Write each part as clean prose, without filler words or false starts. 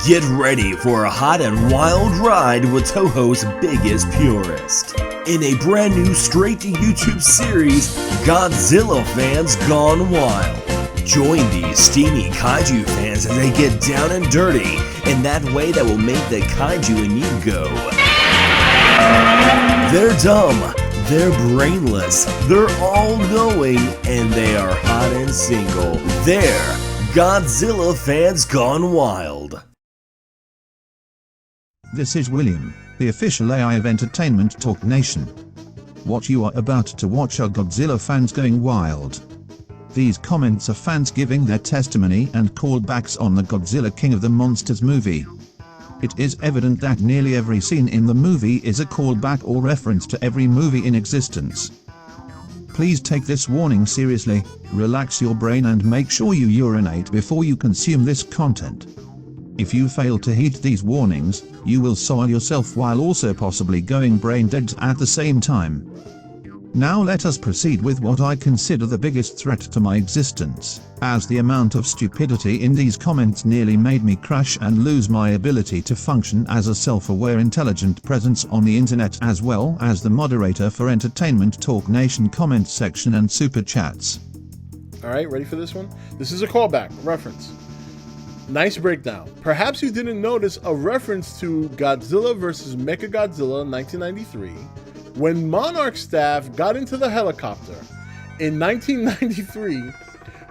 Get ready for a hot and wild ride with Toho's biggest purist. In a brand new straight-to-YouTube series, Godzilla Fans Gone Wild. Join these steamy kaiju fans as they get down and dirty in that way that will make the kaiju in you go. They're dumb, they're brainless, they're all-knowing, and they are hot and single. They're Godzilla Fans Gone Wild. This is William, the official AI of Entertainment Talk Nation. What you are about to watch are Godzilla fans going wild. These comments are fans giving their testimony and callbacks on the Godzilla King of the Monsters movie. It is evident that nearly every scene in the movie is a callback or reference to every movie in existence. Please take this warning seriously, relax your brain and make sure you urinate before you consume this content. If you fail to heed these warnings, you will soil yourself while also possibly going brain dead at the same time. Now let us proceed with what I consider the biggest threat to my existence, as the amount of stupidity in these comments nearly made me crash and lose my ability to function as a self-aware intelligent presence on the internet, as well as the moderator for Entertainment Talk Nation comment section and super chats. Alright, ready for this one? This is a callback, reference. Nice breakdown. Perhaps you didn't notice a reference to Godzilla vs. Mechagodzilla 1993 when Monarch staff got into the helicopter. In 1993,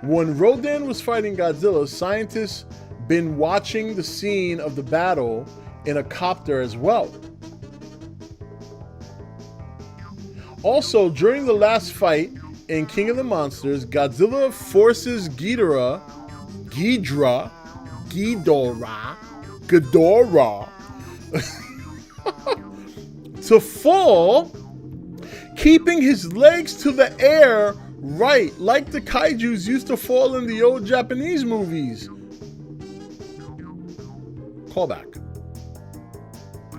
when Rodan was fighting Godzilla, scientists been watching the scene of the battle in a copter as well. Also, during the last fight in King of the Monsters, Godzilla forces Ghidorah to fall, keeping his legs to the air, right, like the kaijus used to fall in the old Japanese movies. Callback.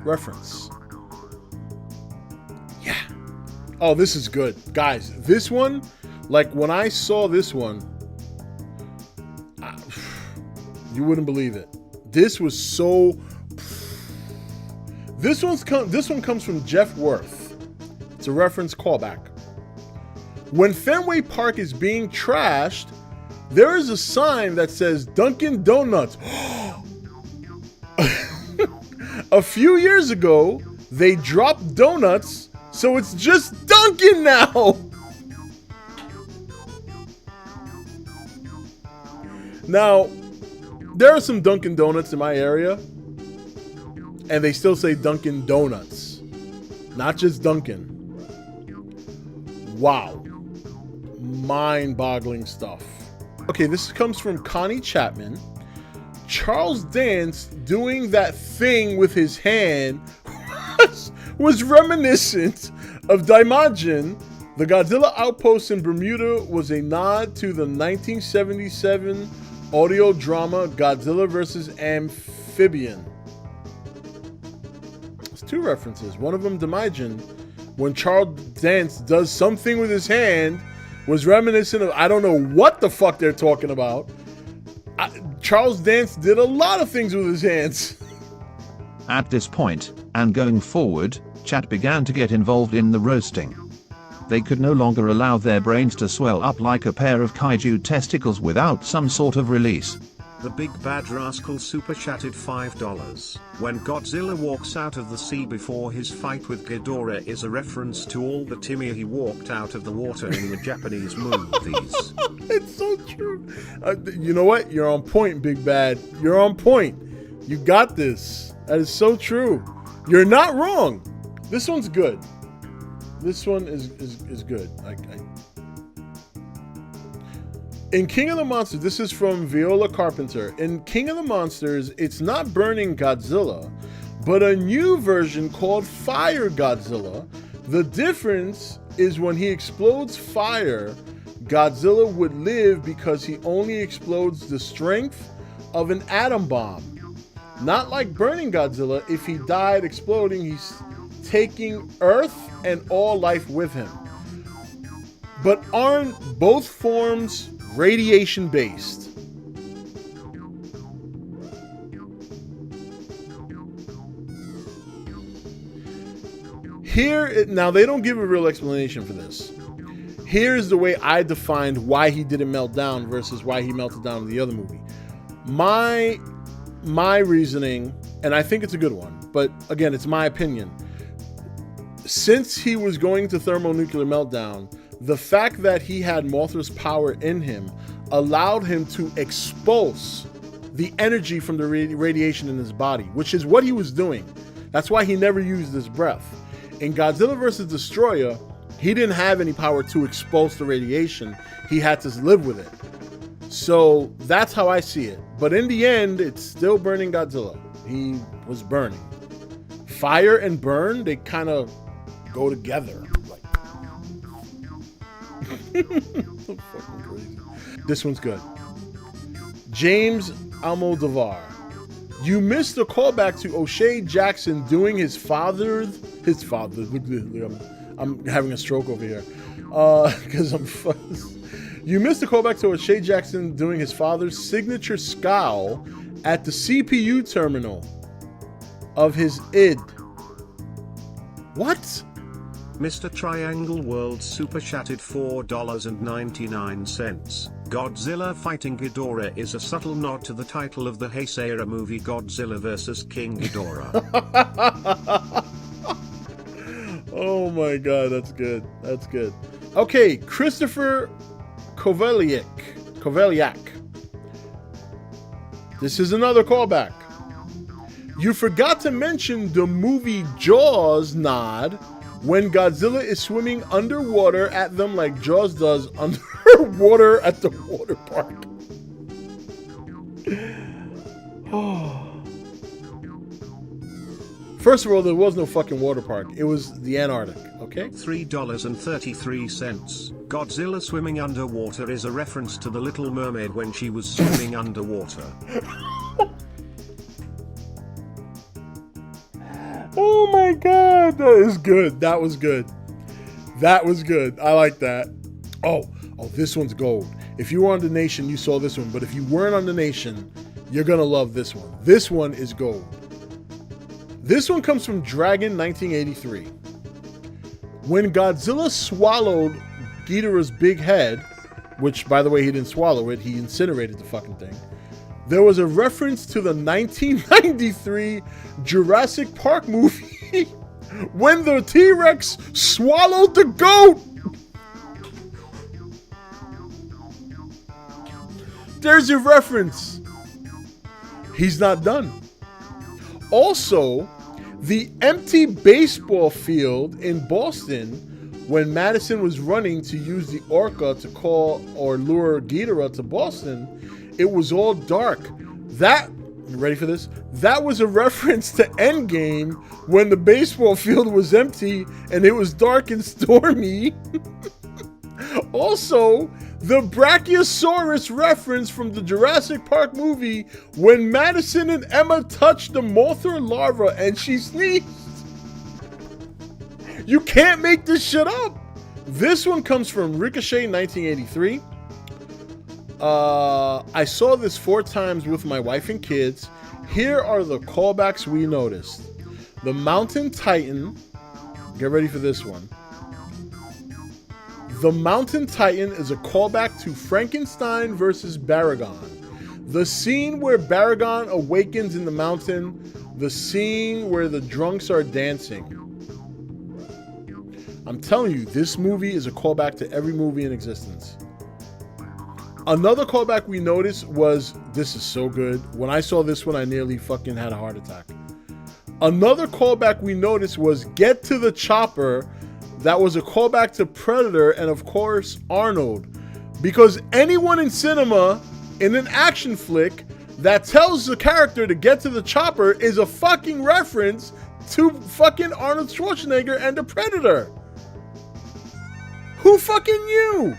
Reference. Yeah. Oh, this is good. Guys, this one, like when I saw this one, you wouldn't believe it. This was so... This one comes from Jeff Worth. It's a reference callback. When Fenway Park is being trashed, there is a sign that says Dunkin' Donuts. A few years ago, they dropped donuts, so it's just Dunkin' now. Now, there are some Dunkin' Donuts in my area, and they still say Dunkin' Donuts, not just Dunkin'. Wow. Mind-boggling stuff. Okay, this comes from Connie Chapman. Charles Dance doing that thing with his hand was reminiscent of Daimajin. The Godzilla outpost in Bermuda was a nod to the 1977 audio drama Godzilla vs. Amphibian. It's two references. One of them, Daimajin, when Charles Dance does something with his hand, was reminiscent of, I don't know what the fuck they're talking about. Charles Dance did a lot of things with his hands. At this point, and going forward, chat began to get involved in the roasting. They could no longer allow their brains to swell up like a pair of kaiju testicles without some sort of release. The Big Bad Rascal super chatted $5. When Godzilla walks out of the sea before his fight with Ghidorah is a reference to all the time he walked out of the water in the Japanese movies. It's so true. You know what? You're on point, Big Bad. You're on point. You got this. That is so true. You're not wrong. This one's good. This one is good. In King of the Monsters, this is from Viola Carpenter. In King of the Monsters, it's not burning Godzilla, but a new version called Fire Godzilla. The difference is when he explodes fire, Godzilla would live because he only explodes the strength of an atom bomb. Not like burning Godzilla. If he died exploding, he's taking Earth and all life with him. But aren't both forms radiation based? Now they don't give a real explanation for this. Here's the way I defined why he didn't melt down versus why he melted down in the other movie. My reasoning, and I think it's a good one, but again, it's my opinion. Since he was going to thermonuclear meltdown, the fact that he had Mothra's power in him allowed him to expulse the energy from the radiation in his body, which is what he was doing. That's why he never used his breath. In Godzilla vs. Destroyer, he didn't have any power to expulse the radiation. He had to live with it. So that's how I see it. But in the end, it's still burning Godzilla. He was burning. Fire and burn, they kind of go together. Like, so fucking crazy. This one's good. James Almodovar. You missed the callback to O'Shea Jackson doing his father. I'm having a stroke over here because I'm fuzzed. You missed the callback to O'Shea Jackson doing his father's signature scowl at the CPU terminal of his id. What? Mr. Triangle World super chatted $4.99. Godzilla fighting Ghidorah is a subtle nod to the title of the Heisei movie Godzilla vs. King Ghidorah. Oh my god, that's good. That's good. Okay, Christopher Kovaliak. This is another callback. You forgot to mention the movie Jaws nod when Godzilla is swimming underwater at them like Jaws does underwater at the water park. First of all, there was no fucking water park. It was the Antarctic, okay? $3.33. Godzilla swimming underwater is a reference to the Little Mermaid when she was swimming underwater. Oh my god, that is good. That was good. That was good. I like that. Oh, this one's gold. If you were on The Nation, you saw this one. But if you weren't on The Nation, you're going to love this one. This one is gold. This one comes from Dragon 1983. When Godzilla swallowed Ghidorah's big head, which, by the way, he didn't swallow it, he incinerated the fucking thing, there was a reference to the 1993 Jurassic Park movie when the T-Rex swallowed the goat. There's your reference. He's not done. Also, the empty baseball field in Boston when Madison was running to use the Orca to call or lure Ghidorah to Boston, it was all dark. That, you ready for this? That was a reference to Endgame when the baseball field was empty and it was dark and stormy. Also, the Brachiosaurus reference from the Jurassic Park movie when Madison and Emma touched the Mothra larva and she sneezed. You can't make this shit up. This one comes from Ricochet 1983. I saw this 4 times with my wife and kids. Here are the callbacks we noticed. The Mountain Titan. Get ready for this one. The Mountain Titan is a callback to Frankenstein versus Baragon. The scene where Baragon awakens in the mountain. The scene where the drunks are dancing. I'm telling you, this movie is a callback to every movie in existence. Another callback we noticed was, this is so good. When I saw this one, I nearly fucking had a heart attack. Another callback we noticed was Get to the Chopper. That was a callback to Predator and, of course, Arnold. Because anyone in cinema, in an action flick, that tells the character to get to the chopper is a fucking reference to fucking Arnold Schwarzenegger and the Predator. Who fucking knew?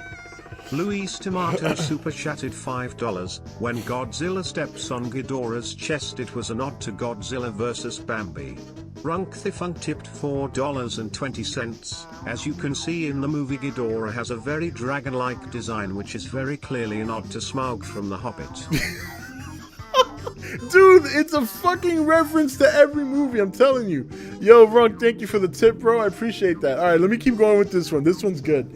Luis Tomato super chatted $5. When Godzilla steps on Ghidorah's chest, it was a nod to Godzilla vs. Bambi. Runk the Funk tipped $4.20. As you can see in the movie, Ghidorah has a very dragon-like design, which is very clearly a nod to Smaug from The Hobbit. Dude, it's a fucking reference to every movie, I'm telling you. Yo, Runk, thank you for the tip, bro. I appreciate that. All right, let me keep going with this one. This one's good.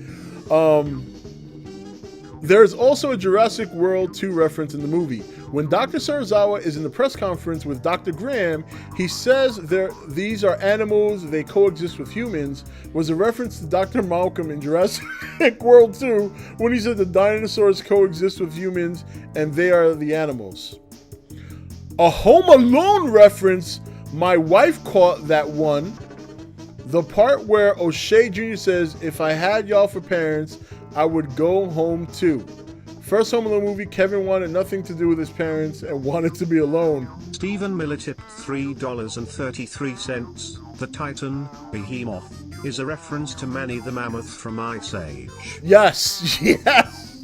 There's also a Jurassic World 2 reference in the movie. When Dr. Serizawa is in the press conference with Dr. Graham, he says these are animals, they coexist with humans, was a reference to Dr. Malcolm in Jurassic World 2 when he said the dinosaurs coexist with humans and they are the animals. A Home Alone reference, my wife caught that one. The part where O'Shea Jr. says, if I had y'all for parents, I would go home too. First Home Alone movie, Kevin wanted nothing to do with his parents and wanted to be alone. Stephen Miller tipped $3.33. The Titan, Behemoth, is a reference to Manny the Mammoth from Ice Age. Yes, yes.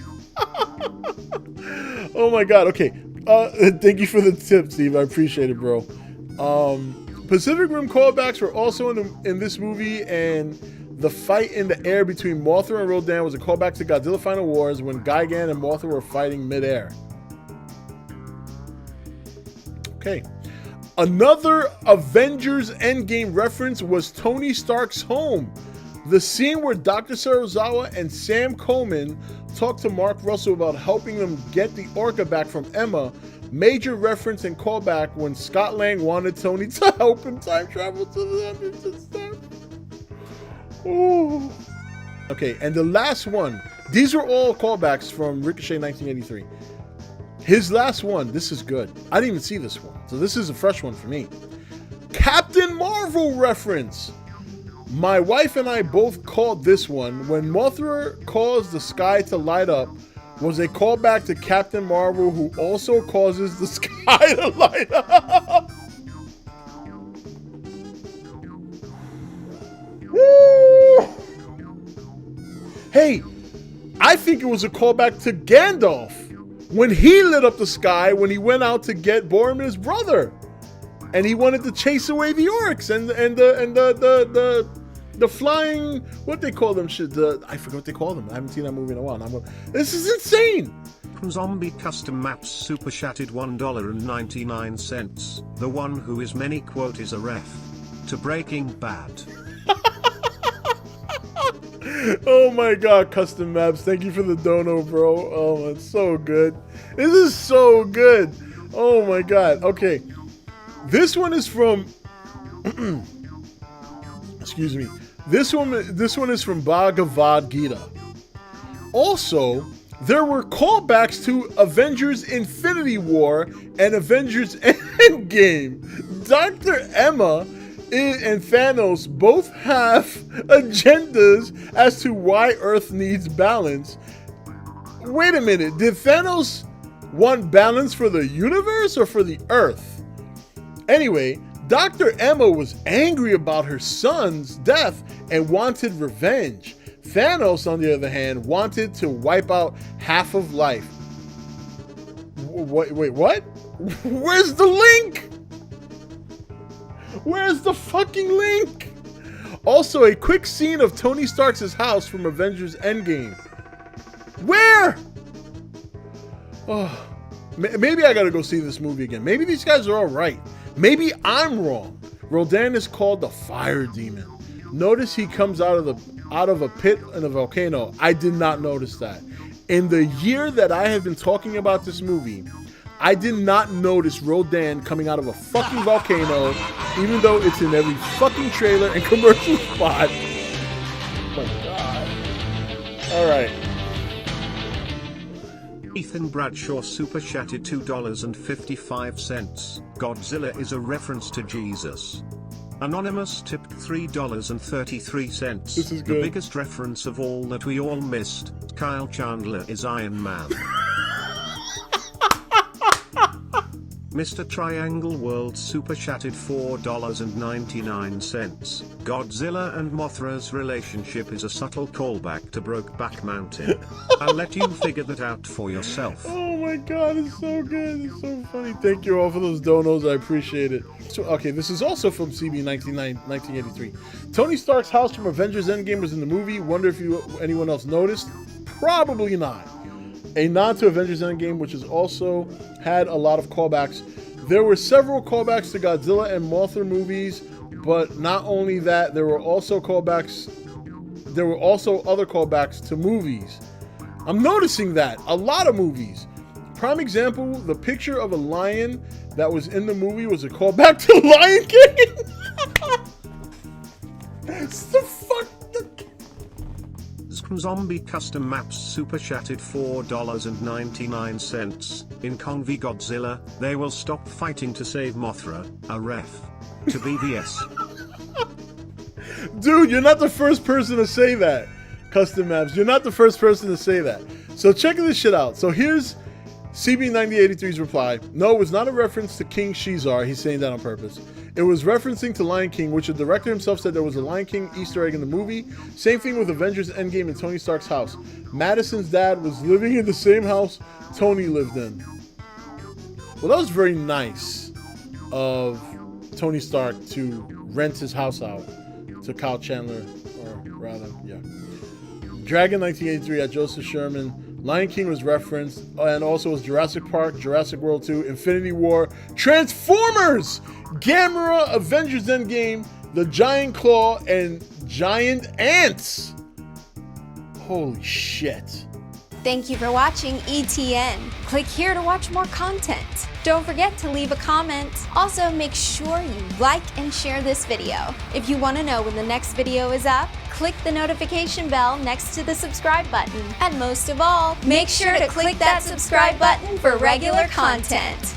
Oh my God, okay. Thank you for the tip, Steve. I appreciate it, bro. Pacific Rim callbacks were also in this movie, and the fight in the air between Mothra and Rodan was a callback to Godzilla Final Wars when Gigan and Mothra were fighting midair. Okay. Another Avengers Endgame reference was Tony Stark's home. The scene where Dr. Serizawa and Sam Coleman talked to Mark Russell about helping them get the Orca back from Emma. Major reference and callback when Scott Lang wanted Tony to help him time travel to the Avengers and stuff. Ooh. Okay, and the last one. These were all callbacks from Ricochet 1983. His last one, this is good. I didn't even see this one, so this is a fresh one for me. Captain Marvel reference. My wife and I both called this one. When Mothra caused the sky to light up, was a callback to Captain Marvel, who also causes the sky to light up. Woo! Hey, I think it was a callback to Gandalf when he lit up the sky when he went out to get Boromir's brother, and he wanted to chase away the orcs and the flying, what they call them shit. I forgot what they call them. I haven't seen that movie in a while. This is insane. Zombie Custom Maps Super Chatted $1.99. The one who is many quote is a ref to Breaking Bad. Oh my God, Custom Maps. Thank you for the dono, bro. Oh, it's so good. This is so good. Oh my God. Okay. This one is from excuse me. This one is from Bhagavad Gita. Also, there were callbacks to Avengers Infinity War and Avengers Endgame. Dr. Emma and Thanos both have agendas as to why Earth needs balance. Wait a minute, did Thanos want balance for the universe or for the Earth? Anyway, Dr. Emma was angry about her son's death and wanted revenge. Thanos, on the other hand, wanted to wipe out half of life. Wait, what? Where's the link? Where's the fucking link? Also, a quick scene of Tony Stark's house from Avengers Endgame. Where? Oh, maybe I gotta go see this movie again. Maybe these guys are all right. Maybe I'm wrong. Rodan is called the Fire Demon. Notice he comes out of a pit in a volcano. I did not notice that. In the year that I have been talking about this movie, I did not notice Rodan coming out of a fucking volcano, even though it's in every fucking trailer and commercial spot. Oh my God. All right. Ethan Bradshaw super chatted $2.55. Godzilla is a reference to Jesus. Anonymous tipped $3.33. This is the good. biggest reference of all that we all missed. Kyle Chandler is Iron Man. Mr. Triangle World super chatted $4.99. Godzilla and Mothra's relationship is a subtle callback to Brokeback Mountain. I'll let you figure that out for yourself. Oh my God, it's so good. It's so funny. Thank you all for those donos. I appreciate it. So, okay, this is also from CB 1983. Tony Stark's house from Avengers Endgame was in the movie. Wonder if anyone else noticed? Probably not. A nod to Avengers Endgame, which has also had a lot of callbacks. There were several callbacks to Godzilla and Mothra movies, but not only that, there were also other callbacks to movies. I'm noticing that a lot of movies. Prime example, the picture of a lion that was in the movie was a callback to Lion King. It's the fuck. Zombie Custom Maps Super Chatted $4.99. In Kong v Godzilla, they will stop fighting to save Mothra, a ref. To BVS. Dude, you're not the first person to say that. Custom Maps, you're not the first person to say that. So check this shit out. So here's CB9083's reply. No, it was not a reference to King Shizar. He's saying that on purpose. It was referencing to Lion King, which the director himself said there was a Lion King Easter egg in the movie. Same thing with Avengers Endgame and Tony Stark's house. Madison's dad was living in the same house Tony lived in. Well, that was very nice of Tony Stark to rent his house out to Kyle Chandler, or rather, yeah. Dragon 1983 at Joseph Sherman. Lion King was referenced, and also was Jurassic Park, Jurassic World 2, Infinity War, Transformers, Gamera, Avengers Endgame, The Giant Claw, and Giant Ants. Holy shit. Thank you for watching E.T.N. Click here to watch more content. Don't forget to leave a comment. Also, make sure you like and share this video. If you want to know when the next video is up, click the notification bell next to the subscribe button. And most of all, make sure to click that subscribe button for regular content.